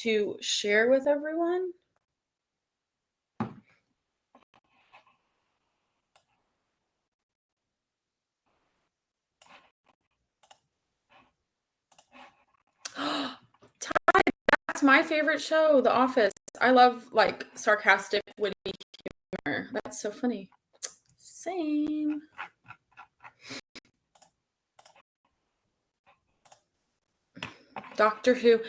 to share with everyone. Ty, that's my favorite show, The Office. I love like sarcastic, witty humor. That's so funny. Same. Doctor Who.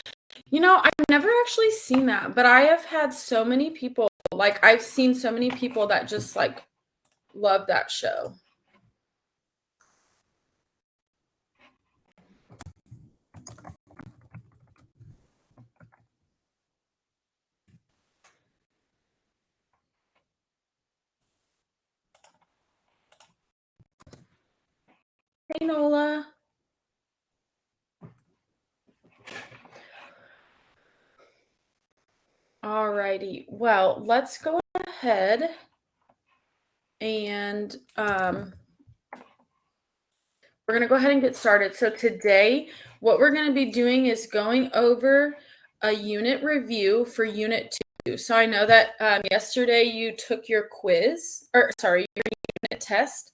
You know, I've never actually seen that, but I have had so many people, like I've seen so many people that just like love that show. Hey, Nola. Alrighty. Well, let's go ahead and we're going to go ahead and get started. So today, what we're going to be doing is going over a unit review for Unit 2. So I know that yesterday you took your quiz, or sorry, your unit test.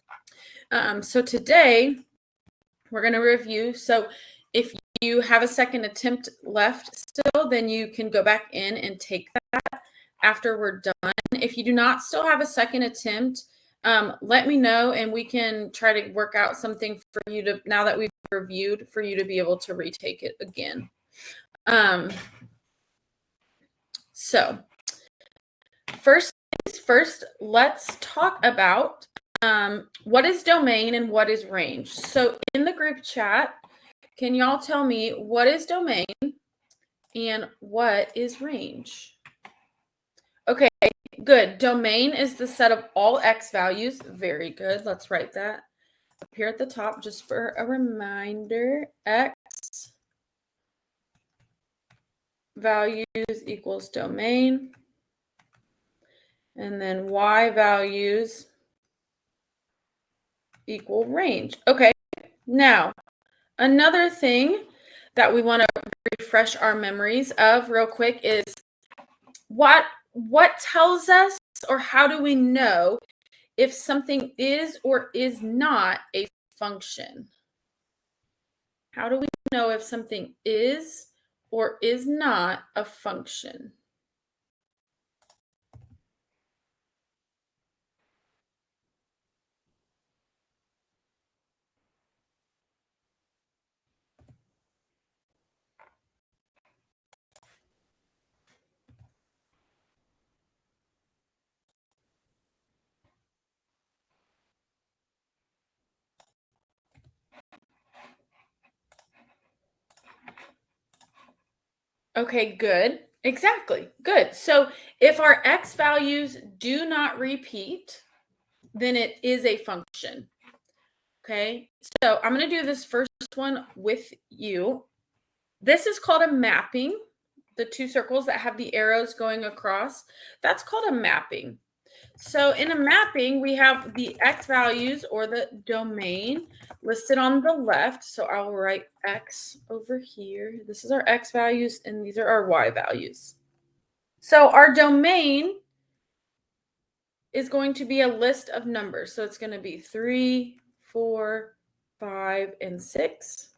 So today, we're going to review. So if you have a second attempt left still, then you can go back in and take that after we're done. If you do not still have a second attempt, let me know and we can try to work out something for you to, now that we've reviewed, for you to be able to retake it again. So first things first, let's talk about what is domain and what is range. So in the group chat, can y'all tell me what is domain and what is range? Okay, good. Domain is the set of all X values. Very good. Let's write that up here at the top just for a reminder. X values equals domain. And then Y values equal range. Okay, now another thing that we want to refresh our memories of real quick is what tells us, or how do we know if something is or is not a function? How do we know if something is or is not a function? Okay, good. Exactly. Good. So if our X values do not repeat, then it is a function. Okay. So I'm going to do this first one with you. This is called a mapping. The two circles that have the arrows going across, that's called a mapping. So in a mapping, we have the X values, or the domain, listed on the left. So I'll write X over here. This is our X values, and these are our Y values. So our domain is going to be a list of numbers. So it's going to be 3, 4, 5, and 6.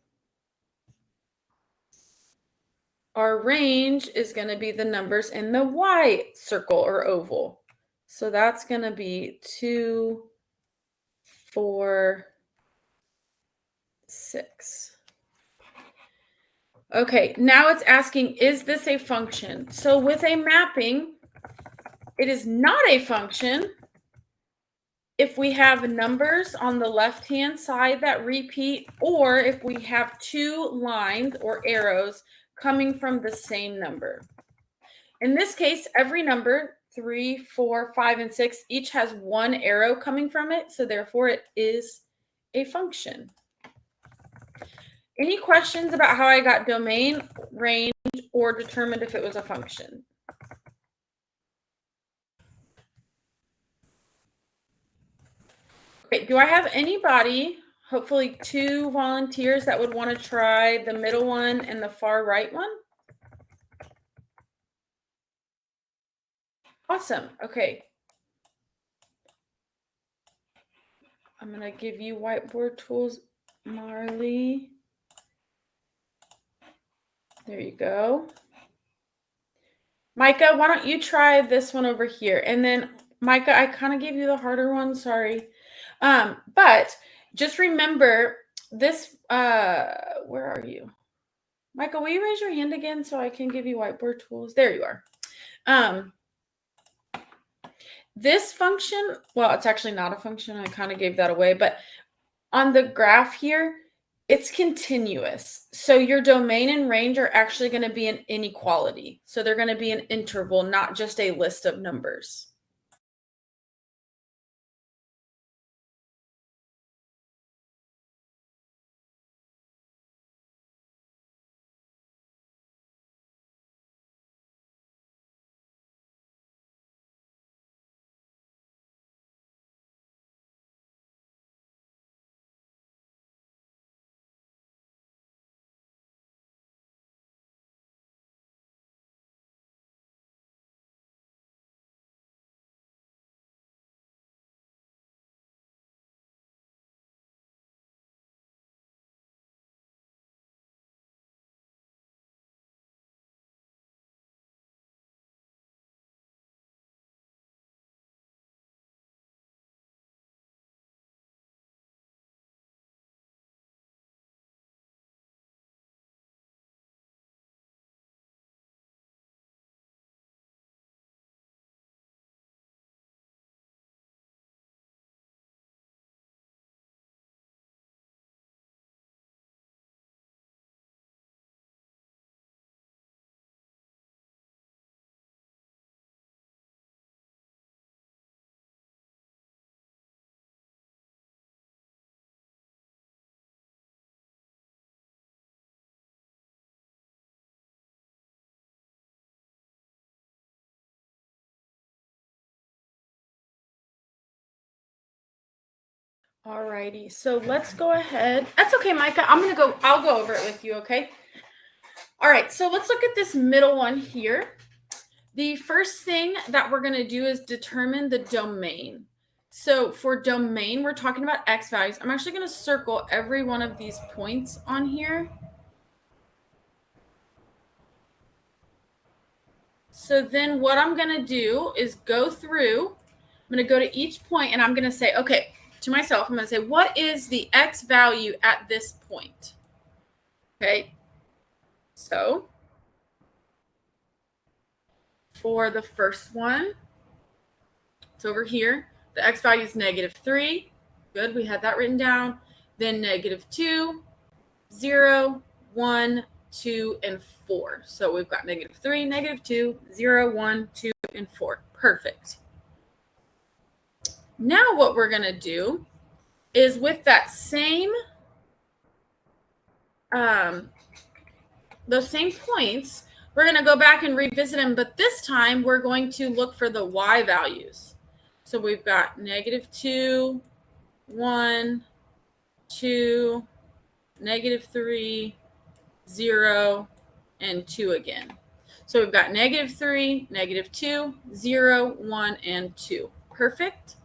Our range is going to be the numbers in the Y circle or oval. So that's going to be 2, 4, 6. Okay, now it's asking, is this a function? So with a mapping, it is not a function if we have numbers on the left-hand side that repeat, or if we have two lines or arrows coming from the same number. In this case, every number, 3, 4, 5, and 6, each has one arrow coming from it, so therefore it is a function. Any questions about how I got domain, range, or determined if it was a function? Okay, do I have anybody, hopefully 2 volunteers, that would want to try the middle one and the far right one? Awesome. Okay. I'm going to give you whiteboard tools, Marley. There you go. Micah, why don't you try this one over here? And then, Micah, I kind of gave you the harder one. Sorry. But just remember this. Where are you? Micah, will you raise your hand again so I can give you whiteboard tools? There you are. This function, well, it's actually not a function. I kind of gave that away. But on the graph here, it's continuous. So your domain and range are actually going to be an inequality. So they're going to be an interval, not just a list of numbers. Alrighty, so let's go ahead. That's okay, Micah. I'll go over it with you, okay? All right, so let's look at this middle one here. The first thing that we're going to do is determine the domain. So for domain, we're talking about X values. I'm actually going to circle every one of these points on here. So then what I'm going to do is go through. I'm going to go to each point and I'm going to say, okay, to myself, I'm going to say, what is the X value at this point? Okay. So for the first one, it's over here. The X value is -3. Good. We had that written down. Then -2, 0, 1, 2, and 4. So we've got -3, -2, 0, 1, 2, and 4. Perfect. Now what we're going to do is with that same, those same points, we're going to go back and revisit them. But this time we're going to look for the Y values. So we've got -2, 1, 2, -3, 0, and 2 again. So we've got -3, -2, 0, 1, and 2. Perfect.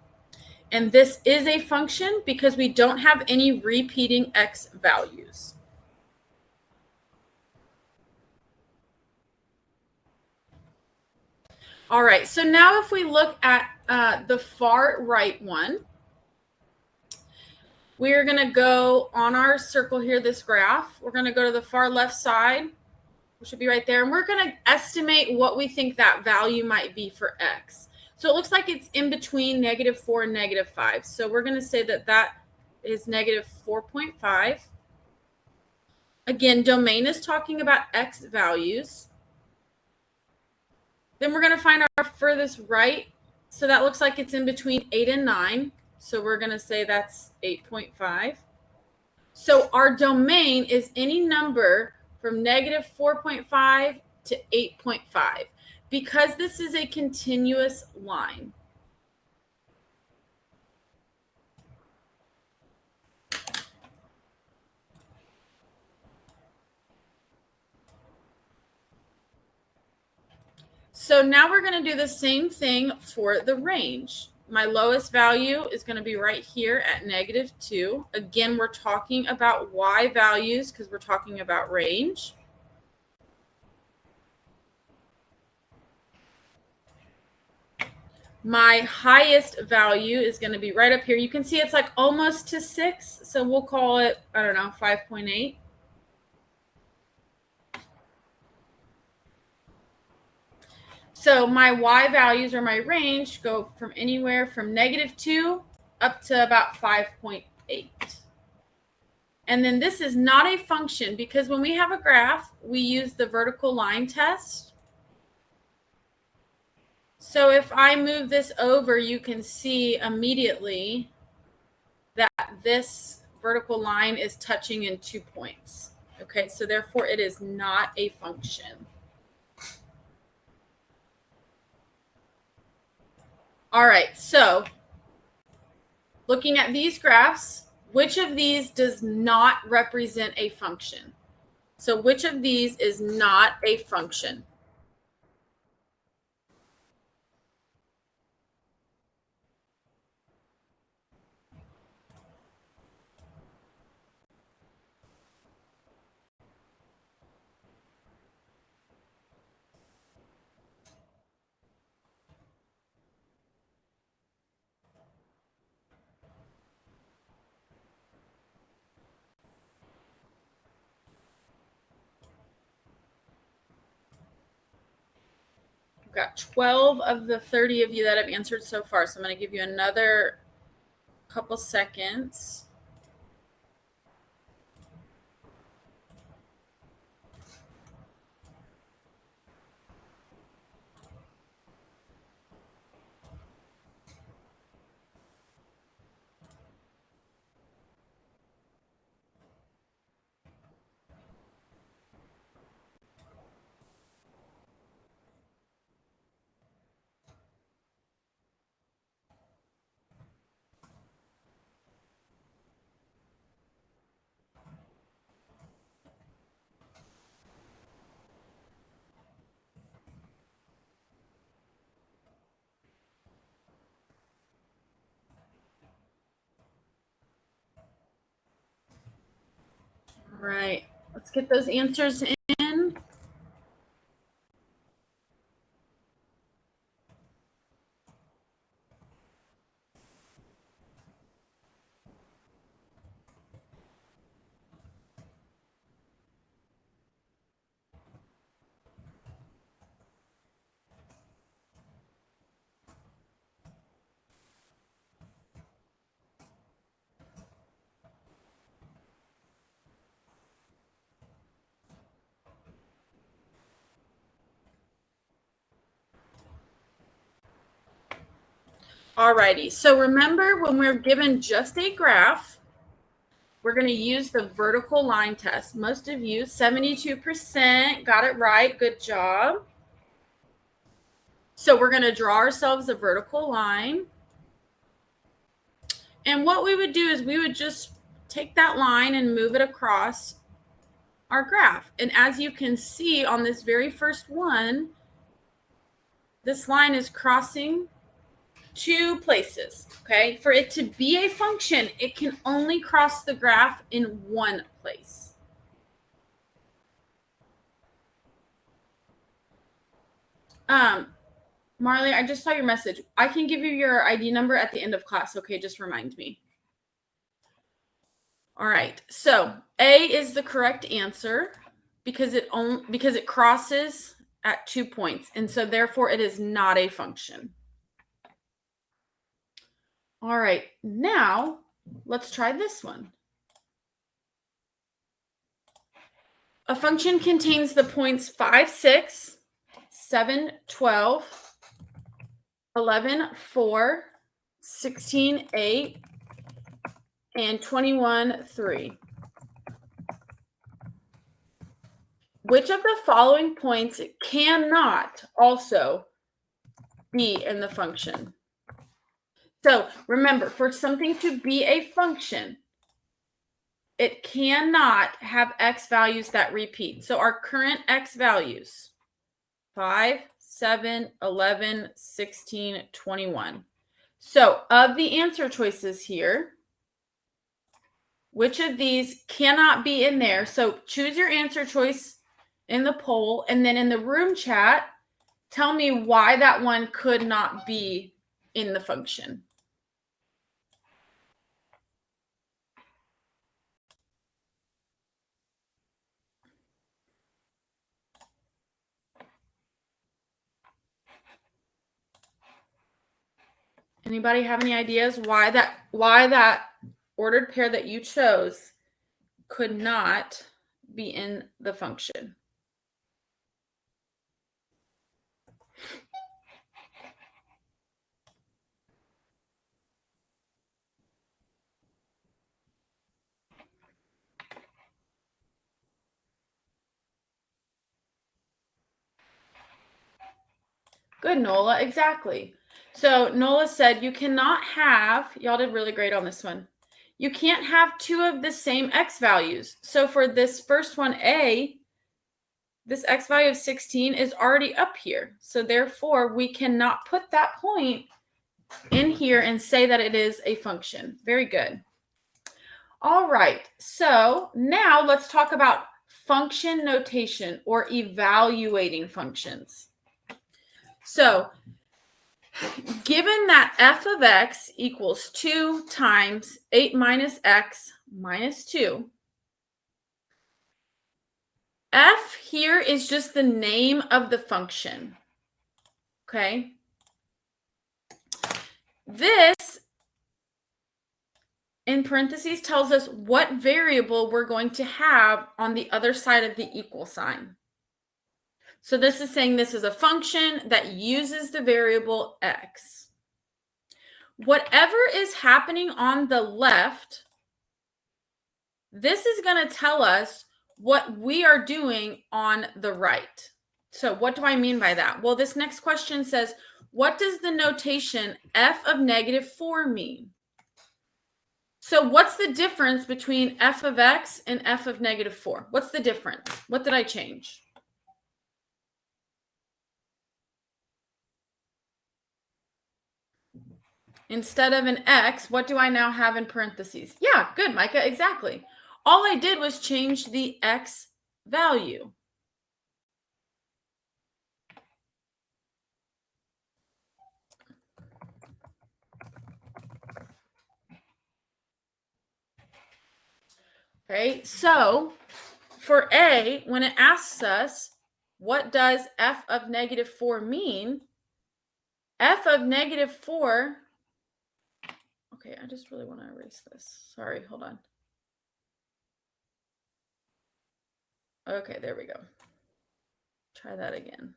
And this is a function because we don't have any repeating X values. All right, so now if we look at the far right one, we're going to go on our circle here, this graph. We're going to go to the far left side, which should be right there. And we're going to estimate what we think that value might be for X. So it looks like it's in between -4 and -5. So we're going to say that that is -4.5. Again, domain is talking about X values. Then we're going to find our furthest right. So that looks like it's in between 8 and 9. So we're going to say that's 8.5. So our domain is any number from -4.5 to 8.5 because this is a continuous line. So now we're going to do the same thing for the range. My lowest value is going to be right here at -2. Again, we're talking about y values because we're talking about range. My highest value is going to be right up here. You can see it's like almost to 6. So we'll call it, I don't know, 5.8. So my y values or my range go from anywhere from -2 up to about 5.8. And then this is not a function because when we have a graph, we use the vertical line test. So if I move this over, you can see immediately that this vertical line is touching in 2 points. Okay, so therefore it is not a function. All right, so looking at these graphs, which of these does not represent a function? So which of these is not a function? We've got 12 of the 30 of you that have answered so far. So I'm going to give you another couple seconds. All right, let's get those answers in. Alrighty, so remember when we're given just a graph, we're going to use the vertical line test. Most of you, 72%, got it right. Good job. So we're going to draw ourselves a vertical line. And what we would do is we would just take that line and move it across our graph. And as you can see on this very first one, this line is crossing 2 places, okay? For it to be a function, it can only cross the graph in 1 place. Marley, I just saw your message. I can give you your ID number at the end of class, okay? Just remind me. All right, so A is the correct answer because it crosses at 2 points, and so therefore it is not a function. All right, now let's try this one. A function contains the points 5, 6, 7, 12, 11, 4, 16, 8, and 21, 3. Which of the following points cannot also be in the function? So remember, for something to be a function, it cannot have x values that repeat. So our current x values, 5, 7, 11, 16, 21. So of the answer choices here, which of these cannot be in there? So choose your answer choice in the poll, and then in the room chat, tell me why that one could not be in the function. Anybody have any ideas why that ordered pair that you chose could not be in the function? Good, Nola, exactly. So Nola said you cannot have, y'all did really great on this one. You can't have two of the same x values. So for this first one, A, this x value of 16 is already up here. So therefore, we cannot put that point in here and say that it is a function. Very good. All right, so now let's talk about function notation or evaluating functions. So given that f of x equals 2 times 8 minus x minus 2, f here is just the name of the function, okay? This, in parentheses, tells us what variable we're going to have on the other side of the equal sign. So this is saying this is a function that uses the variable x. Whatever is happening on the left, this is going to tell us what we are doing on the right. So what do I mean by that? Well, this next question says, what does the notation f of negative 4 mean? So what's the difference between f of x and f of negative 4? What's the difference? What did I change? Instead of an x, what do I now have in parentheses? Yeah, good, Micah, exactly. All I did was change the x value. Okay, so for A, when it asks us, what does f of negative 4 mean? F of negative 4, okay, I just really want to erase this. Sorry, hold on. Okay, there we go. Try that again.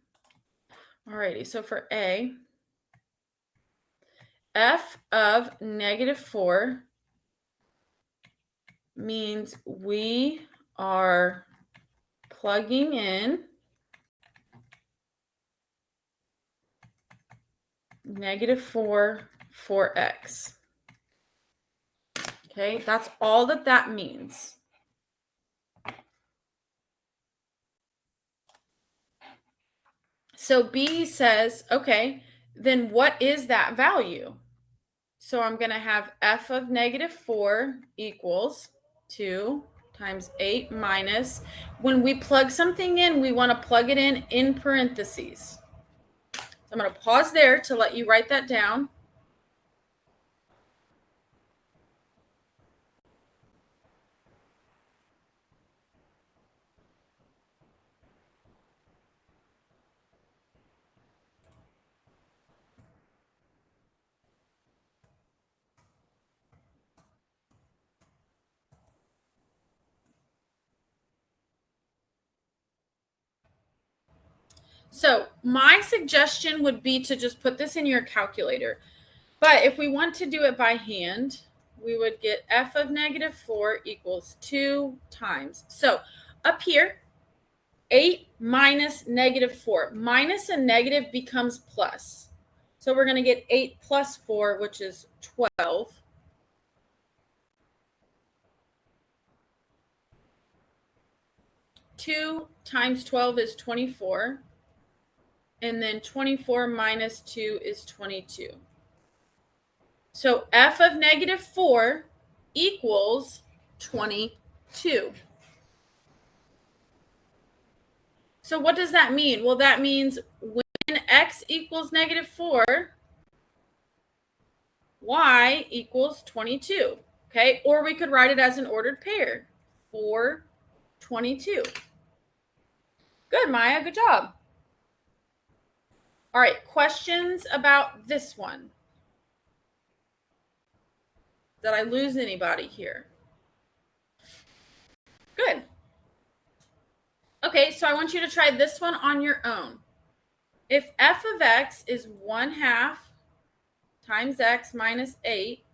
Alrighty, so for A, f of negative 4 means we are plugging in negative 4 for x. Okay, that's all that means. So B says, okay, then what is that value? So I'm going to have f of negative 4 equals 2 times 8 minus. When we plug something in, we want to plug it in parentheses. So I'm going to pause there to let you write that down. So my suggestion would be to just put this in your calculator. But if we want to do it by hand, we would get f of negative 4 equals 2 times. So up here, 8 minus negative 4. Minus a negative becomes plus. So we're going to get 8 plus 4, which is 12. Two times 12 is 24. and then 24 minus 2 is 22. So f of negative 4 equals 22. So what does that mean? Well, that means when x equals negative 4, y equals 22. Okay, or we could write it as an ordered pair. 4, 22. Good, Maya, good job. All right, questions about this one? Did I lose anybody here? Good. Okay, so I want you to try this one on your own. If f of x is 1/2 times x minus 8,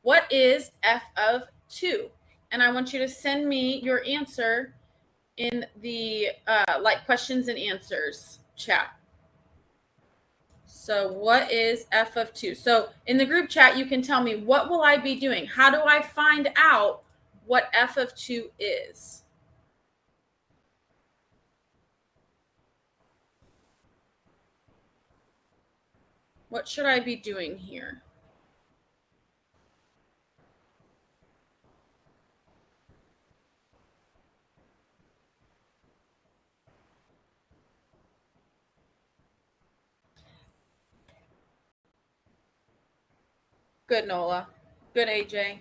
what is f of 2? And I want you to send me your answer in the like questions and answers chat. So what is f of 2? So in the group chat, you can tell me, what will I be doing? How do I find out what f of 2 is? What should I be doing here? Good, Nola. Good, AJ.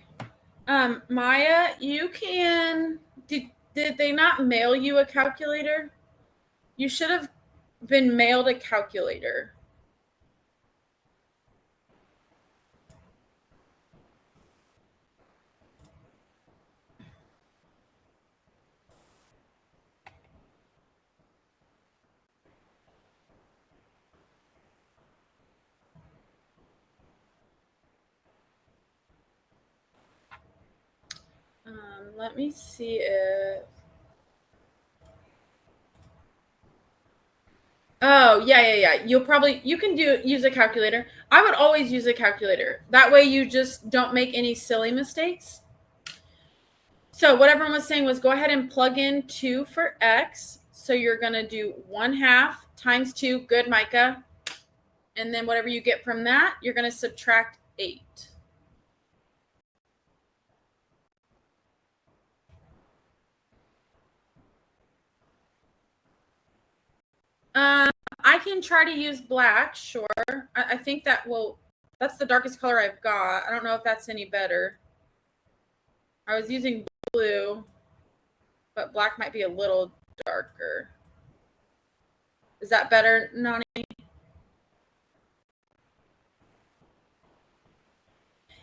Maya, you can. Did they not mail you a calculator? You should have been mailed a calculator. Let me see if. Oh, yeah. You can use a calculator. I would always use a calculator. That way you just don't make any silly mistakes. So what everyone was saying was go ahead and plug in 2 for x. So you're going to do 1/2 times 2. Good, Micah. And then whatever you get from that, you're going to subtract 8. I can try to use black, sure. I think that's the darkest color I've got. I don't know if that's any better. I was using blue, but black might be a little darker. Is that better, Nani?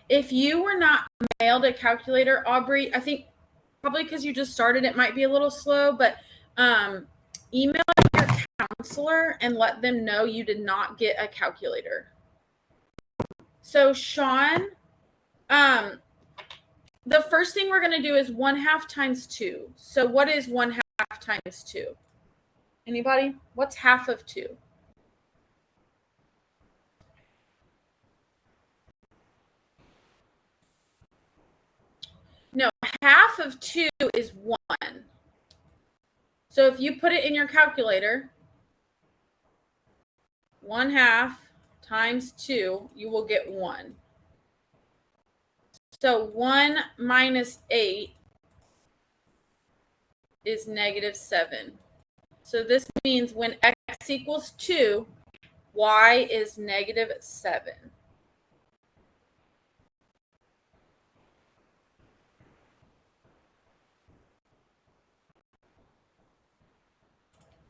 If you were not mailed a calculator, Aubrey, I think probably because you just started, it might be a little slow, but email your counselor and let them know you did not get a calculator. So Sean, the first thing we're going to do is 1/2 times 2. So what is 1/2 times 2? Anybody? What's half of 2? No, half of 2 is 1. So if you put it in your calculator, 1/2 times 2, you will get 1. So 1 minus 8 is -7. So this means when x equals 2, y is -7.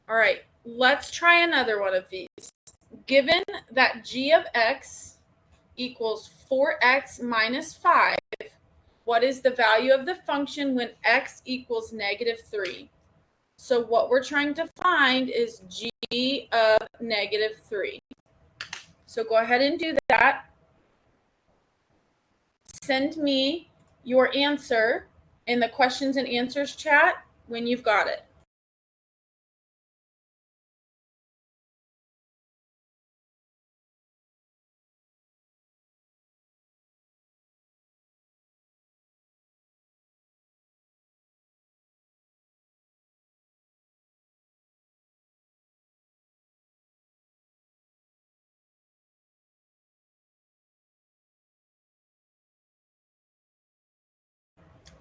All right, let's try another one of these. Given that g of x equals 4x minus 5, what is the value of the function when x equals -3? So what we're trying to find is g of -3. So go ahead and do that. Send me your answer in the questions and answers chat when you've got it.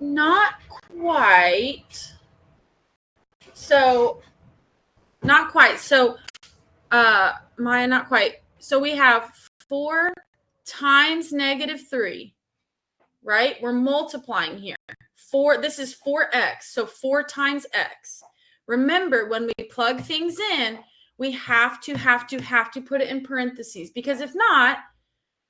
not quite. So, not quite. So, Maya, not quite. So we have 4 times -3, right? We're multiplying here. 4, this is 4x, so 4 times x. Remember, when we plug things in, we have to put it in parentheses, because if not,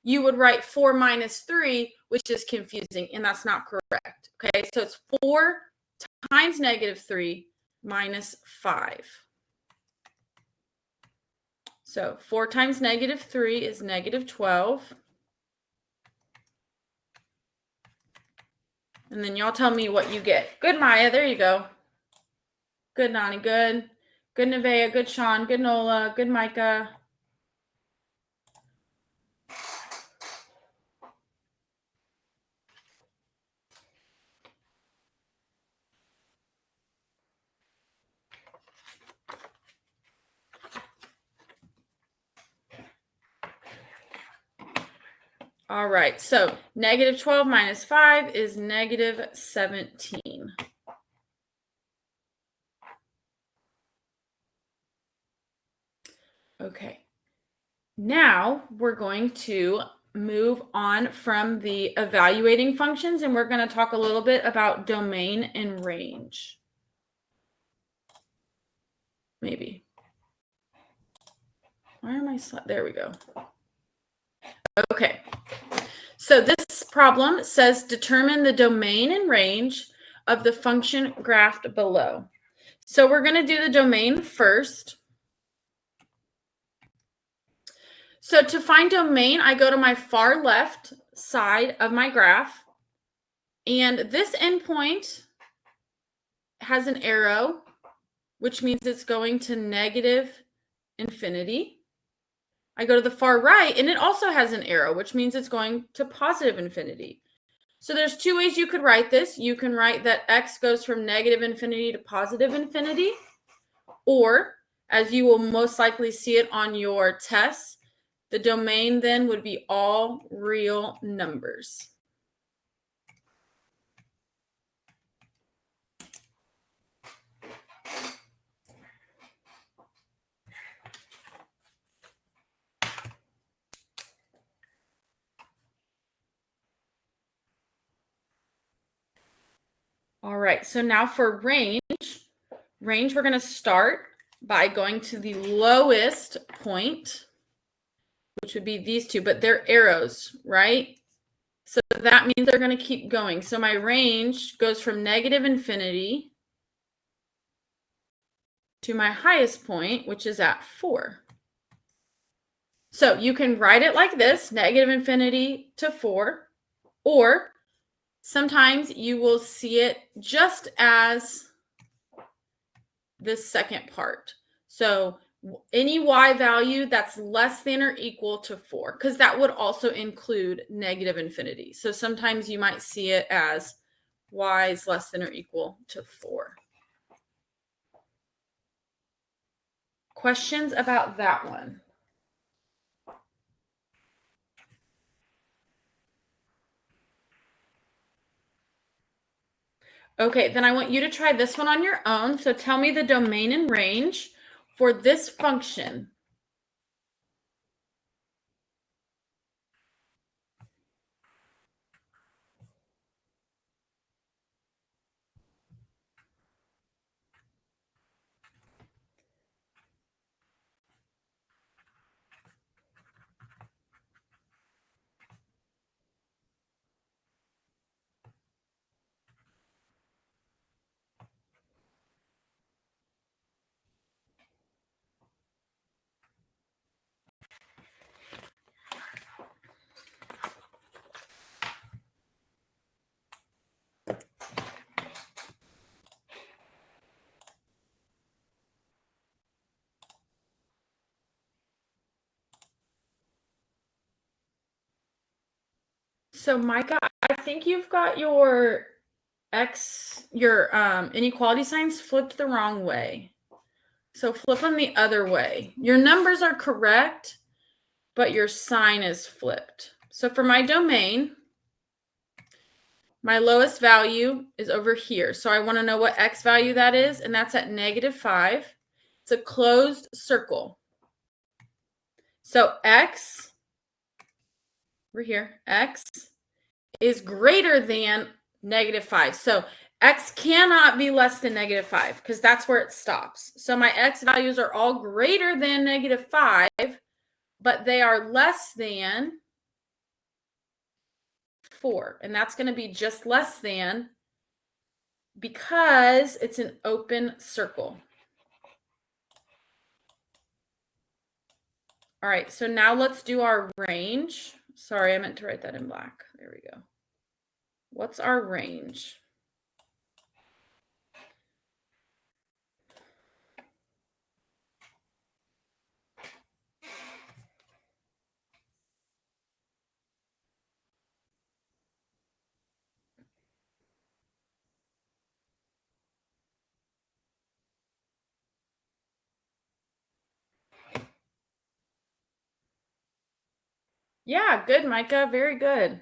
you would write 4 minus 3, which is confusing, and that's not correct. Okay, so it's 4 times -3 minus 5. So 4 times -3 is -12. And then y'all tell me what you get. Good, Maya. There you go. Good, Nani. Good. Good, Nevaeh. Good, Sean. Good, Nola. Good, Micah. All right. So -12 minus 5 is -17. Okay. Now we're going to move on from the evaluating functions, and we're going to talk a little bit about domain and range. Maybe. Why am I there we go. Okay. So this problem says determine the domain and range of the function graphed below. So we're going to do the domain first. So to find domain, I go to my far left side of my graph, and this endpoint has an arrow, which means it's going to -infinity. I go to the far right, and it also has an arrow, which means it's going to +infinity. So there's 2 ways you could write this. You can write that x goes from -infinity to +infinity, or, as you will most likely see it on your tests, the domain then would be all real numbers. All right, so now for range, we're going to start by going to the lowest point, which would be these two, but they're arrows, right? So that means they're going to keep going. So my range goes from -infinity to my highest point, which is at 4. So you can write it like this, -infinity to 4, or sometimes you will see it just as this second part. So any y value that's less than or equal to 4, because that would also include -infinity. So sometimes you might see it as y is less than or equal to 4. Questions about that one? Okay, then I want you to try this one on your own. So tell me the domain and range for this function. So Micah, I think you've got your inequality signs flipped the wrong way. So flip them the other way. Your numbers are correct, but your sign is flipped. So for my domain, my lowest value is over here. So I want to know what x value that is, and that's at -5. It's a closed circle. So x, over here, x is greater than -5. So x cannot be less than -5 because that's where it stops. So my x values are all greater than -5, but they are less than 4. And that's going to be just less than because it's an open circle. All right, so now let's do our range. Sorry, I meant to write that in black. There we go. What's our range? Yeah, good, Micah. Very good.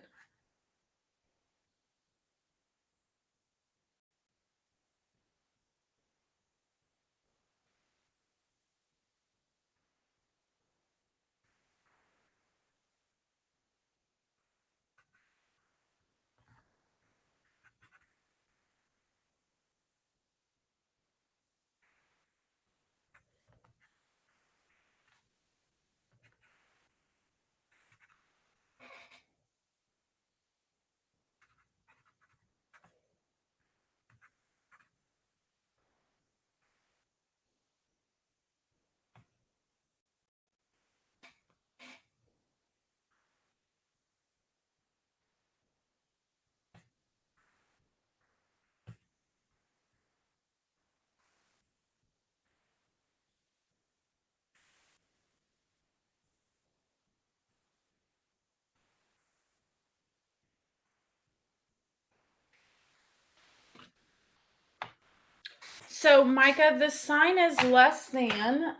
So, Micah, the sign is less than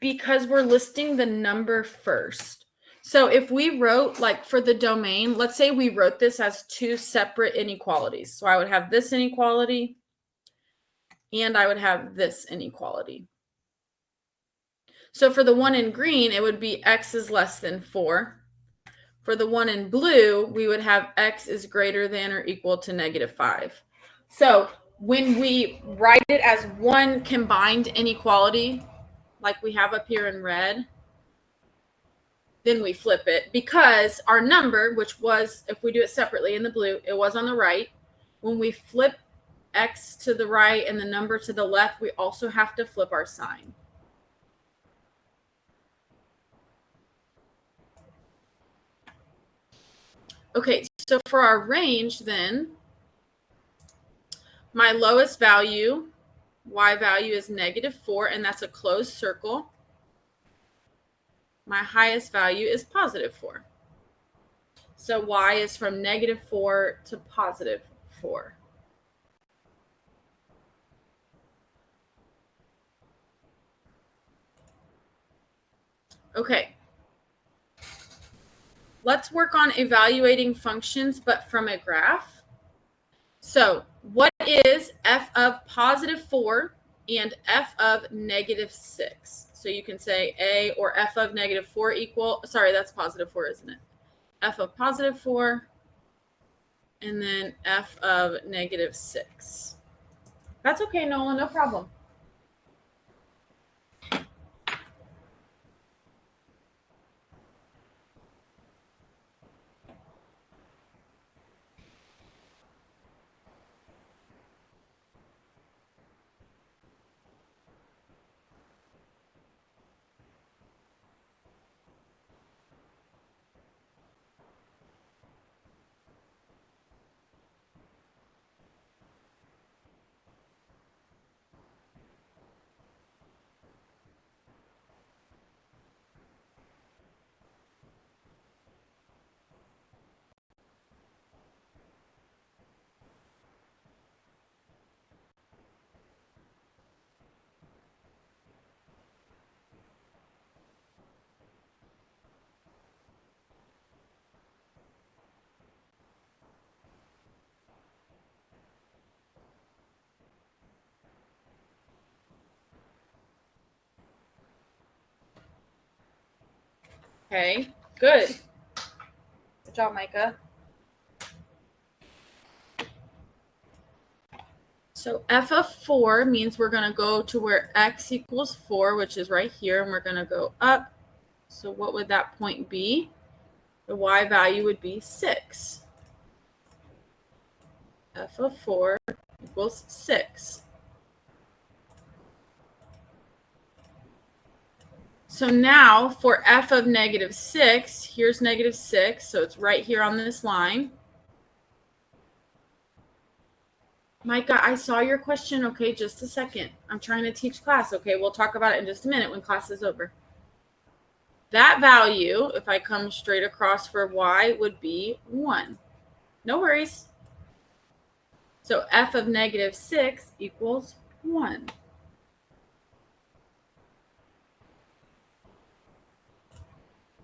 because we're listing the number first. So if we wrote, like for the domain, let's say we wrote this as two separate inequalities. So I would have this inequality and I would have this inequality. So for the one in green, it would be x is less than 4. For the one in blue, we would have x is greater than or equal to -5. So when we write it as one combined inequality, like we have up here in red, then we flip it because our number, which was, if we do it separately in the blue, it was on the right. When we flip x to the right and the number to the left, we also have to flip our sign. Okay, so for our range then, my lowest value, y value, is -4, and that's a closed circle. My highest value is +4. So y is from -4 to +4. Okay. Let's work on evaluating functions, but from a graph. So what is f of +4 and f of -6? So you can say a or f of -4 equal, sorry, that's +4, isn't it? F of +4 and then f of -6. That's okay, Nolan, no problem. Okay, good. Good job, Micah. So f of 4 means we're going to go to where x equals 4, which is right here, and we're going to go up. So what would that point be? The y value would be 6. F of 4 equals 6. So now for f of negative 6, here's negative 6, so it's right here on this line. Micah, I saw your question. Okay, just a second. I'm trying to teach class. Okay, we'll talk about it in just a minute when class is over. That value, if I come straight across for y, would be 1. No worries. So f of negative 6 equals 1.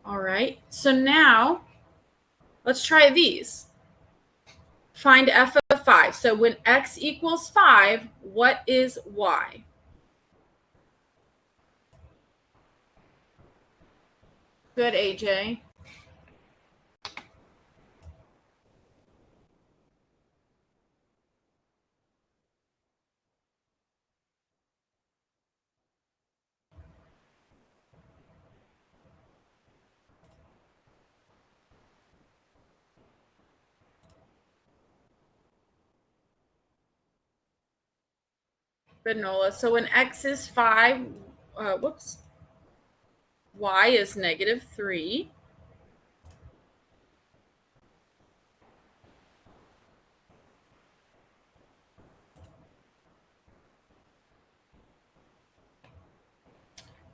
All right, so now let's try these. Find f of 5. So when x equals 5, what is y? Good, AJ. Good, Nola. So when x is 5, y is negative 3.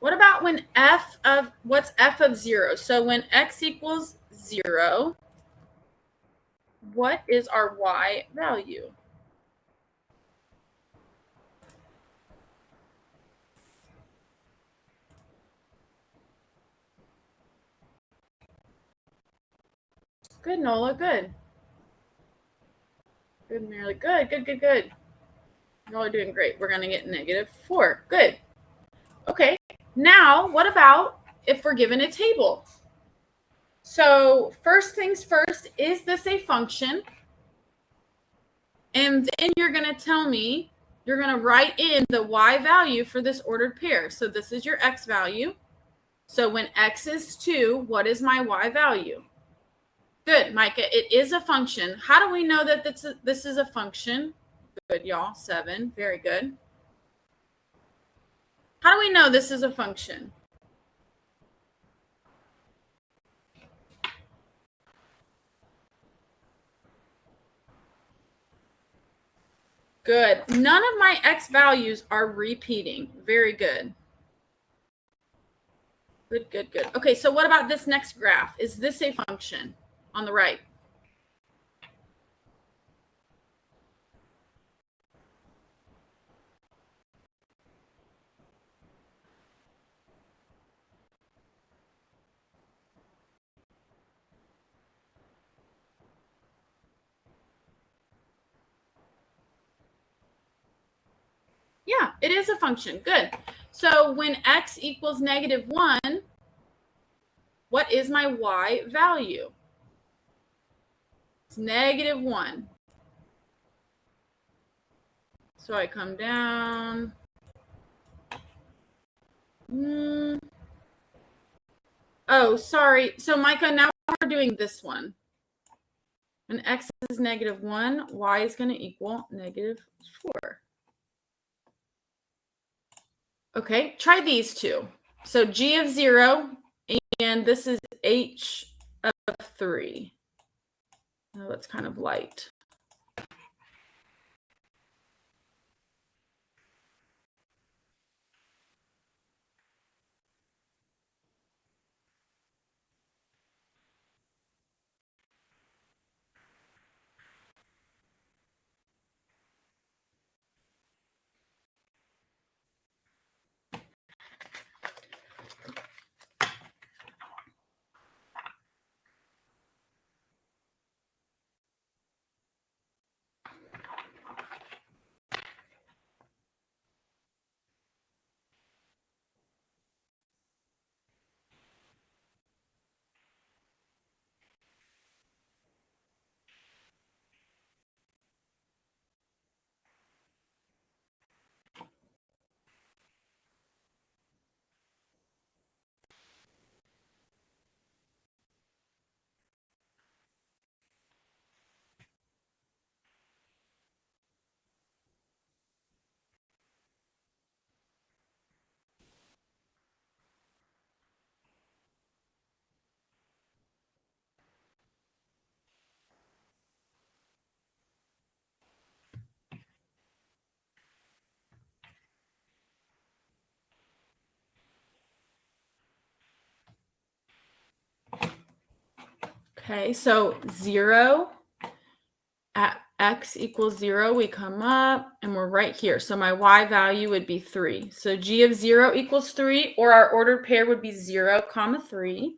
What about when what's f of 0? So when x equals 0, what is our y value? Good, Nola. Good. Good, Merely. Good, good, good, good. Y'all are doing great. We're going to get negative 4. Good. Okay. Now, what about if we're given a table? So first things first, is this a function? And then you're going to tell me, you're going to write in the y value for this ordered pair. So this is your x value. So when x is 2, what is my y value? Good, Micah. It is a function. How do we know that this is a function? Good, y'all. 7. Very good. How do we know this is a function? Good. None of my x values are repeating. Very good. Good, good, good. Okay, so what about this next graph? Is this a function on the right? Yeah, it is a function. Good. So when x equals negative 1, what is my y value? It's negative 1. So I come down. Oh, sorry. So Micah, now we're doing this one. When x is negative 1, y is going to equal negative 4. Okay, try these two. So g of 0, and this is h of 3. Oh, that's kind of light. Okay, so 0 at x equals 0, we come up and we're right here. So my y value would be 3. So g of 0 equals 3, or our ordered pair would be 0, 3.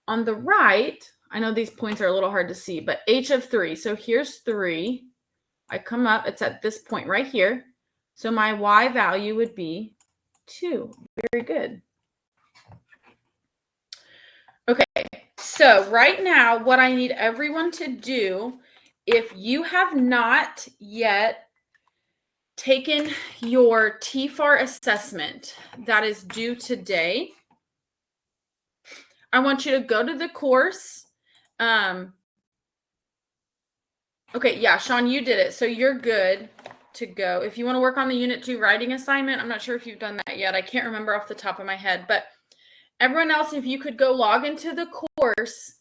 On the right, I know these points are a little hard to see, but h of 3. So here's 3. I come up, it's at this point right here. So my y value would be 2. Very good. Okay, so right now, what I need everyone to do, if you have not yet taken your TFAR assessment that is due today, I want you to go to the course. Okay, yeah, Sean, you did it. So you're good to go. If you want to work on the Unit 2 writing assignment, I'm not sure if you've done that yet. I can't remember off the top of my head. But everyone else, if you could go log into the course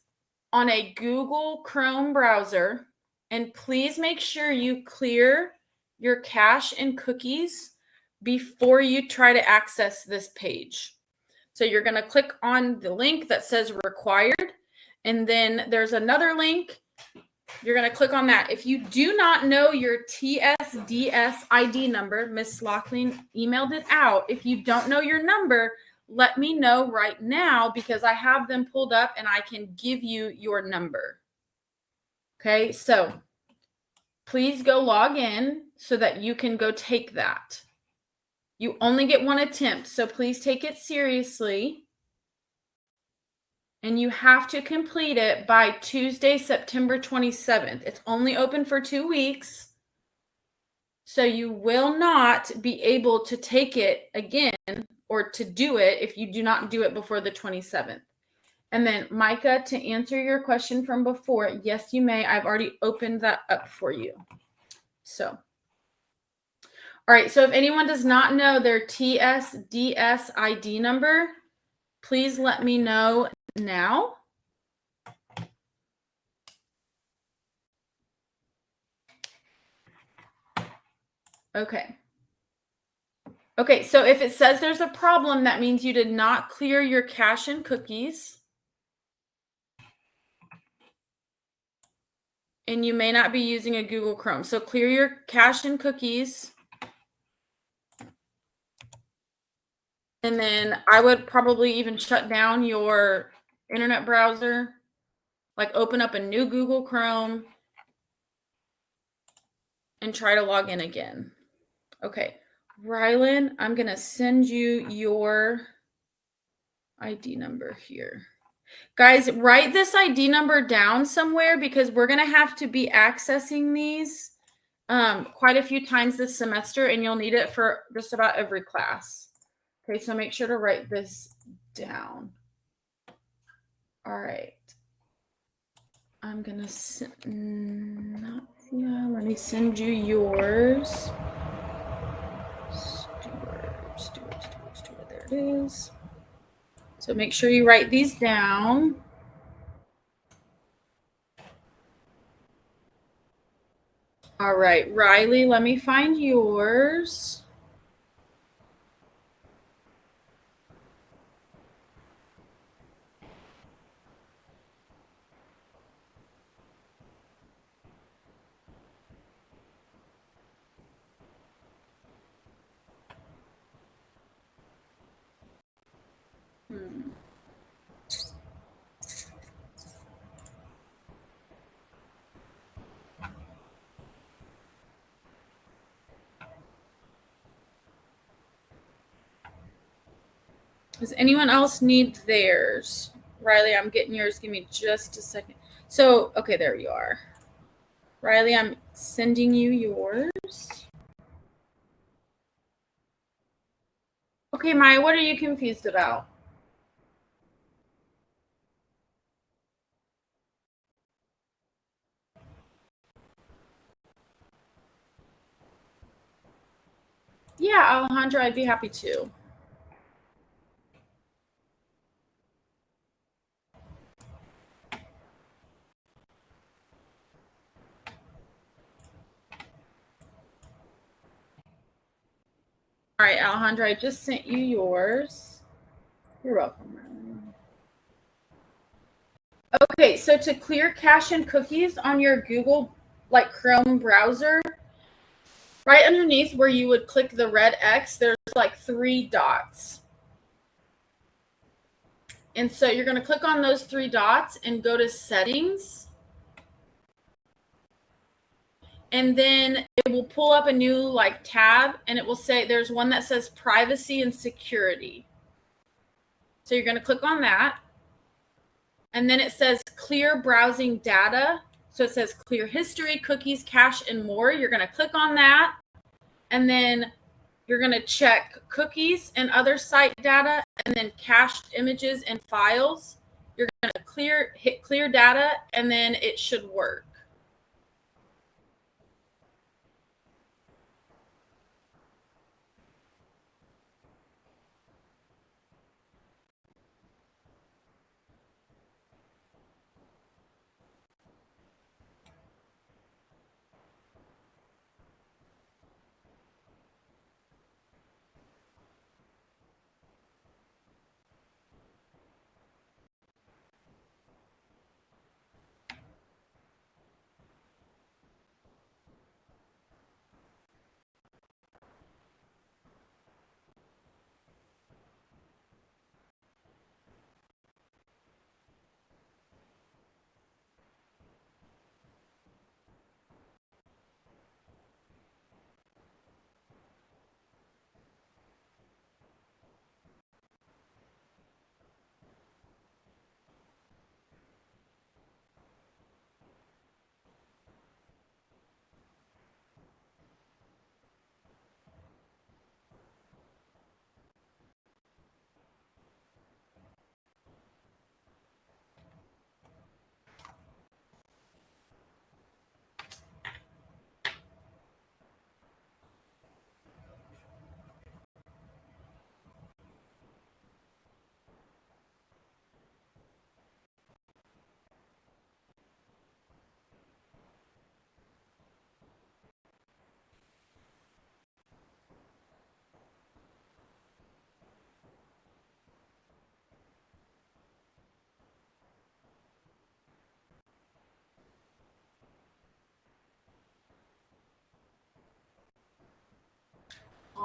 on a Google Chrome browser, and please make sure you clear your cache and cookies before you try to access this page. So you're going to click on the link that says required, and then there's another link. You're going to click on that. If you do not know your TSDS ID number, Miss Loughlin emailed it out. If you don't know your number, let me know right now, because I have them pulled up and I can give you your number. Okay, so please go log in so that you can go take that. You only get one attempt, so please take it seriously. And you have to complete it by Tuesday, September 27th. It's only open for 2 weeks. So you will not be able to take it again or to do it if you do not do it before the 27th. And then, Micah, to answer your question from before, yes, you may. I've already opened that up for you. So, all right. So if anyone does not know their TSDS ID number, please let me know now. Okay. Okay, so if it says there's a problem, that means you did not clear your cache and cookies. And you may not be using a Google Chrome. So clear your cache and cookies. And then I would probably even shut down your internet browser, like open up a new Google Chrome and try to log in again. Okay, Rylan, I'm going to send you your ID number here. Guys, write this ID number down somewhere, because we're going to have to be accessing these quite a few times this semester, and you'll need it for just about every class. Okay, so make sure to write this down. All right. I'm going to let me send you yours. Stewart, there it is. So make sure you write these down. All right, Riley, let me find yours. Does anyone else need theirs? Riley, I'm getting yours. Give me just a second. So, okay, there you are. Riley, I'm sending you yours. Okay, Maya, what are you confused about? Yeah, Alejandra, I'd be happy to. All right, Alejandra, I just sent you yours. You're welcome. Okay, so to clear cache and cookies on your Google, like Chrome browser, right underneath where you would click the red X, there's like 3 dots. And so you're going to click on those 3 dots and go to settings. And then it will pull up a new like tab, and it will say there's one that says privacy and security. So you're going to click on that. And then it says clear browsing data. So it says clear history, cookies, cache, and more. You're going to click on that. And then you're going to check cookies and other site data, and then cached images and files. You're going to hit clear data, and then it should work.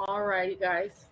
All right, you guys.